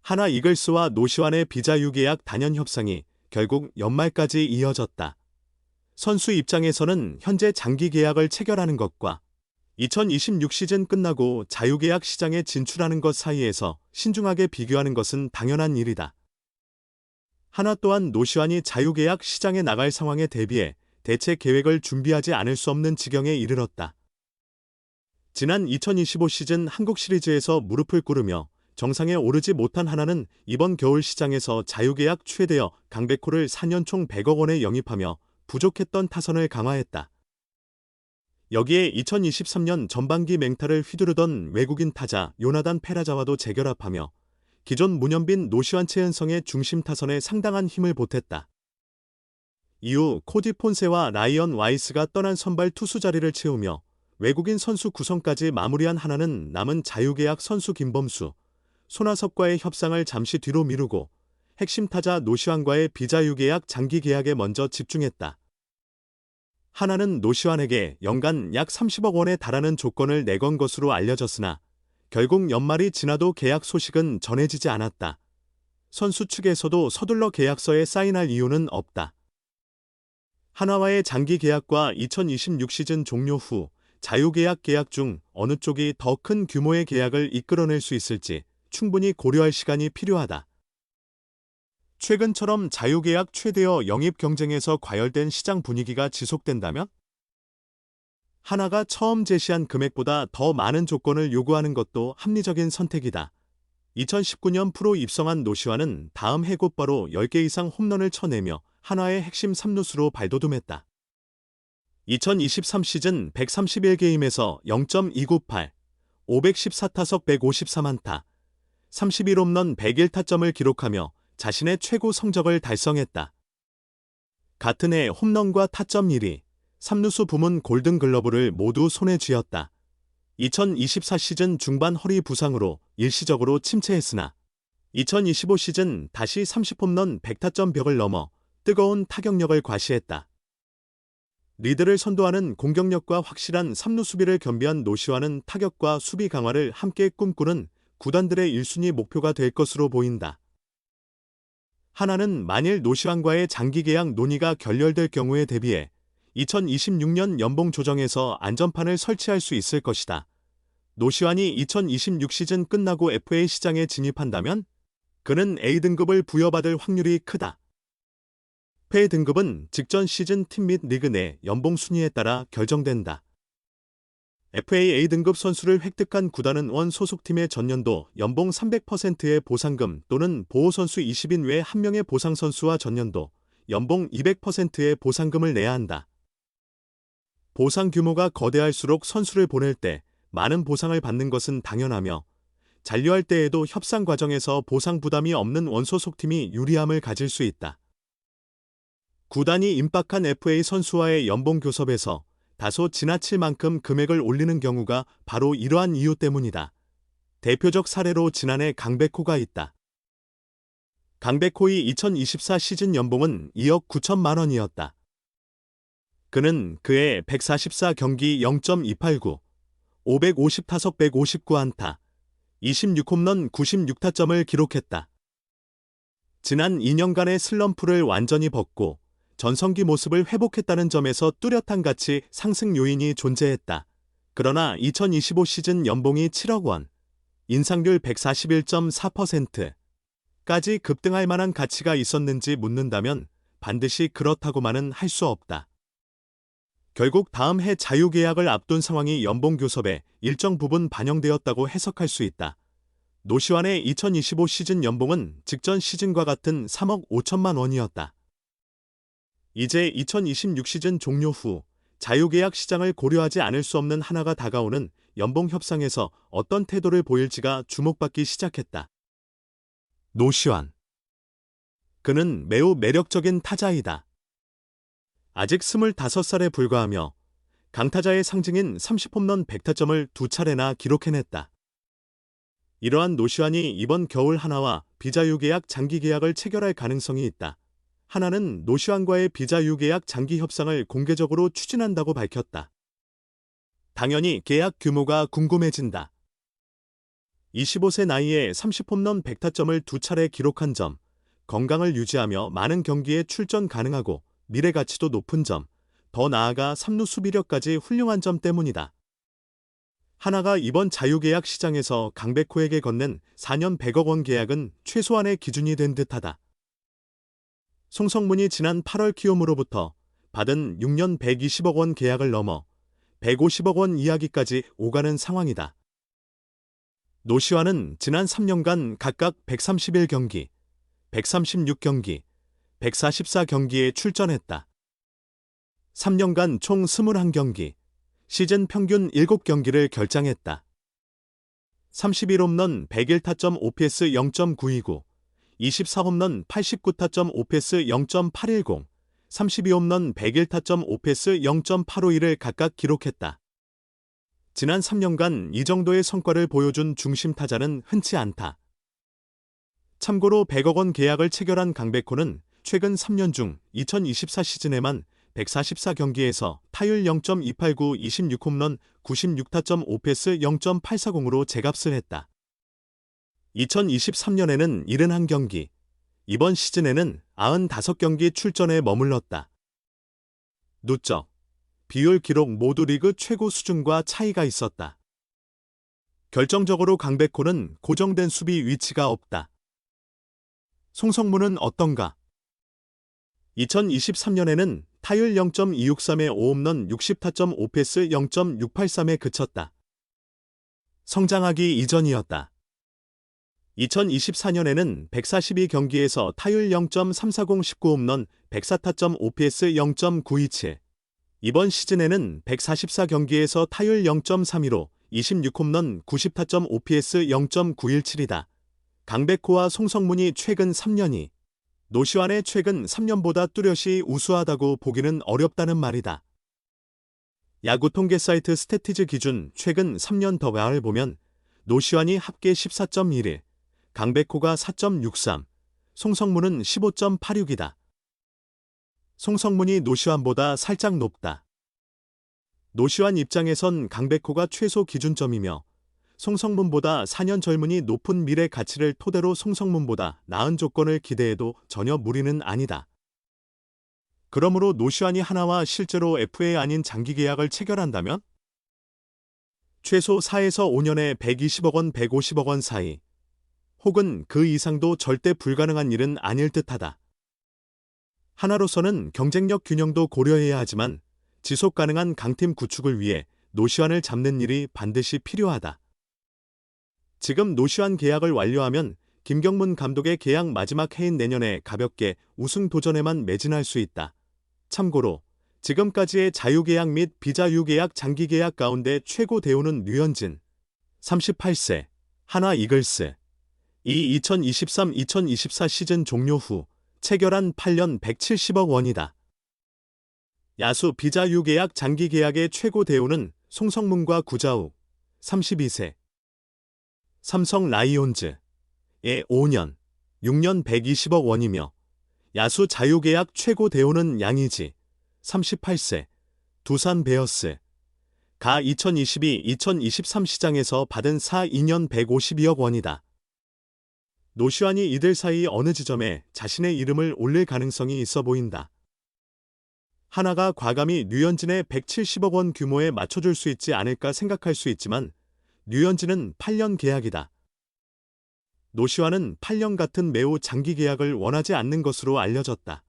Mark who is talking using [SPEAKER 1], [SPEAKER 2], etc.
[SPEAKER 1] 하나 이글스와 노시환의 비자 유계약 단연 협상이 결국 연말까지 이어졌다. 선수 입장에서는 현재 장기 계약을 체결하는 것과 2026 시즌 끝나고 자유계약 시장에 진출하는 것 사이에서 신중하게 비교하는 것은 당연한 일이다. 하나 또한 노시환이 자유계약 시장에 나갈 상황에 대비해 대체 계획을 준비하지 않을 수 없는 지경에 이르렀다. 지난 2025 시즌 한국 시리즈에서 무릎을 꿇으며 정상에 오르지 못한 하나는 이번 겨울 시장에서 자유계약 최대여 강백호를 4년 총 100억 원에 영입하며 부족했던 타선을 강화했다. 여기에 2023년 전반기 맹타를 휘두르던 외국인 타자 요나단 페라자와도 재결합하며 기존 문현빈 노시환 최은성의 중심 타선에 상당한 힘을 보탰다. 이후 코디 폰세와 라이언 와이스가 떠난 선발 투수 자리를 채우며 외국인 선수 구성까지 마무리한 하나는 남은 자유계약 선수 김범수, 손아섭과의 협상을 잠시 뒤로 미루고 핵심 타자 노시환과의 비자유계약 장기 계약에 먼저 집중했다. 하나는 노시환에게 연간 약 30억 원에 달하는 조건을 내건 것으로 알려졌으나 결국 연말이 지나도 계약 소식은 전해지지 않았다. 선수 측에서도 서둘러 계약서에 사인할 이유는 없다. 하나와의 장기 계약과 2026 시즌 종료 후 자유계약 계약 중 어느 쪽이 더 큰 규모의 계약을 이끌어낼 수 있을지 충분히 고려할 시간이 필요하다. 최근처럼 자유계약 최대여 영입 경쟁에서 과열된 시장 분위기가 지속된다면? 하나가 처음 제시한 금액보다 더 많은 조건을 요구하는 것도 합리적인 선택이다. 2019년 프로 입성한 노시환은 다음 해 곧바로 10개 이상 홈런을 쳐내며 하나의 핵심 3루수로 발돋움했다. 2023 시즌 131게임에서 0.298, 514타석 154안타, 31홈런 101타점을 기록하며 자신의 최고 성적을 달성했다. 같은 해 홈런과 타점 1위, 3루수 부문 골든글러브를 모두 손에 쥐었다. 2024 시즌 중반 허리 부상으로 일시적으로 침체했으나 2025 시즌 다시 30홈런 100타점 벽을 넘어 뜨거운 타격력을 과시했다. 리드를 선도하는 공격력과 확실한 3루 수비를 겸비한 노시환은 타격과 수비 강화를 함께 꿈꾸는 구단들의 1순위 목표가 될 것으로 보인다. 하나는 만일 노시환과의 장기 계약 논의가 결렬될 경우에 대비해 2026년 연봉 조정에서 안전판을 설치할 수 있을 것이다. 노시환이 2026 시즌 끝나고 FA 시장에 진입한다면 그는 A등급을 부여받을 확률이 크다. FA 등급은 직전 시즌 팀 및 리그 내 연봉 순위에 따라 결정된다. FA A등급 선수를 획득한 구단은 원 소속팀의 전년도 연봉 300%의 보상금 또는 보호선수 20인 외 1명의 보상선수와 전년도 연봉 200%의 보상금을 내야 한다. 보상 규모가 거대할수록 선수를 보낼 때 많은 보상을 받는 것은 당연하며 잔류할 때에도 협상 과정에서 보상 부담이 없는 원소속팀이 유리함을 가질 수 있다. 구단이 임박한 FA 선수와의 연봉 교섭에서 다소 지나칠 만큼 금액을 올리는 경우가 바로 이러한 이유 때문이다. 대표적 사례로 지난해 강백호가 있다. 강백호의 2024 시즌 연봉은 2억 9천만 원이었다. 그는 그해 144경기 0.289, 550타석 159안타, 26홈런 96타점을 기록했다. 지난 2년간의 슬럼프를 완전히 벗고 전성기 모습을 회복했다는 점에서 뚜렷한 가치 상승 요인이 존재했다. 그러나 2025 시즌 연봉이 7억 원, 인상률 141.4%까지 급등할 만한 가치가 있었는지 묻는다면 반드시 그렇다고만은 할 수 없다. 결국 다음 해 자유계약을 앞둔 상황이 연봉 교섭에 일정 부분 반영되었다고 해석할 수 있다. 노시환의 2025 시즌 연봉은 직전 시즌과 같은 3억 5천만 원이었다. 이제 2026 시즌 종료 후 자유계약 시장을 고려하지 않을 수 없는 하나가 다가오는 연봉 협상에서 어떤 태도를 보일지가 주목받기 시작했다. 노시환. 그는 매우 매력적인 타자이다. 아직 25살에 불과하며 강타자의 상징인 30홈런 100타점을 2차례나 기록해냈다. 이러한 노시환이 이번 겨울 하나와 비자유계약 장기 계약을 체결할 가능성이 있다. 하나는 노시환과의 비자유계약 장기 협상을 공개적으로 추진한다고 밝혔다. 당연히 계약 규모가 궁금해진다. 25세 나이에 30홈런 100타점을 2차례 기록한 점, 건강을 유지하며 많은 경기에 출전 가능하고 미래 가치도 높은 점, 더 나아가 3루 수비력까지 훌륭한 점 때문이다. 하나가 이번 자유계약 시장에서 강백호에게 건넨 4년 100억 원 계약은 최소한의 기준이 된 듯하다. 송성문이 지난 8월 키움으로부터 받은 6년 120억 원 계약을 넘어 150억 원 이야기까지 오가는 상황이다. 노시환은 지난 3년간 각각 131경기, 136경기, 144경기에 출전했다. 3년간 총 21경기, 시즌 평균 7경기를 결장했다. 31홈런 101타점 OPS 0.929, 24홈런 89타점 OPS 0.810, 32홈런 101타점 OPS 0.852를 각각 기록했다. 지난 3년간 이 정도의 성과를 보여준 중심 타자는 흔치 않다. 참고로 100억 원 계약을 체결한 강백호는 최근 3년 중 2024 시즌에만 144경기에서 타율 0.289, 26홈런, 96타점 OPS 0.840으로 제값을 했다. 2023년에는 71경기, 이번 시즌에는 95경기 출전에 머물렀다. 누적, 비율 기록 모두 리그 최고 수준과 차이가 있었다. 결정적으로 강백호는 고정된 수비 위치가 없다. 송성문은 어떤가? 2023년에는 타율 0.263에 5홈런 60타점 OPS 0.683에 그쳤다. 성장하기 이전이었다. 2024년에는 142경기에서 타율 0.340 19홈런 104타점 OPS 0.927. 이번 시즌에는 144경기에서 타율 0.32로 26홈런 90타점 OPS 0.917이다. 강백호와 송성문이 최근 3년이 노시환의 최근 3년보다 뚜렷이 우수하다고 보기는 어렵다는 말이다. 야구 통계 사이트 스태티즈 기준 최근 3년 더가를 보면 노시환이 합계 14.11, 강백호가 4.63, 송성문은 15.86이다. 송성문이 노시환보다 살짝 높다. 노시환 입장에선 강백호가 최소 기준점이며 송성문보다 4년 젊은이 높은 미래 가치를 토대로 송성문보다 나은 조건을 기대해도 전혀 무리는 아니다. 그러므로 노시환이 하나와 실제로 FA 아닌 장기 계약을 체결한다면 최소 4에서 5년에 120억 원, 150억 원 사이, 혹은 그 이상도 절대 불가능한 일은 아닐 듯하다. 하나로서는 경쟁력 균형도 고려해야 하지만 지속 가능한 강팀 구축을 위해 노시환을 잡는 일이 반드시 필요하다. 지금 노시환 계약을 완료하면 김경문 감독의 계약 마지막 해인 내년에 가볍게 우승 도전에만 매진할 수 있다. 참고로 지금까지의 자유계약 및 비자유계약 장기계약 가운데 최고 대우는 류현진, 38세, 하나 이글스, 이 2023-2024 시즌 종료 후 체결한 8년 170억 원이다. 야수 비자유계약 장기계약의 최고 대우는 송성문과 구자욱, 32세, 삼성 라이온즈의 5년, 6년 120억 원이며 야수 자유계약 최고 대우는 양의지, 38세, 두산 베어스, 가 2022-2023 시장에서 받은 2년 152억 원이다. 노시환이 이들 사이 어느 지점에 자신의 이름을 올릴 가능성이 있어 보인다. 하나가 과감히 류현진의 170억 원 규모에 맞춰줄 수 있지 않을까 생각할 수 있지만 류현진은 8년 계약이다. 노시환은 8년 같은 매우 장기 계약을 원하지 않는 것으로 알려졌다.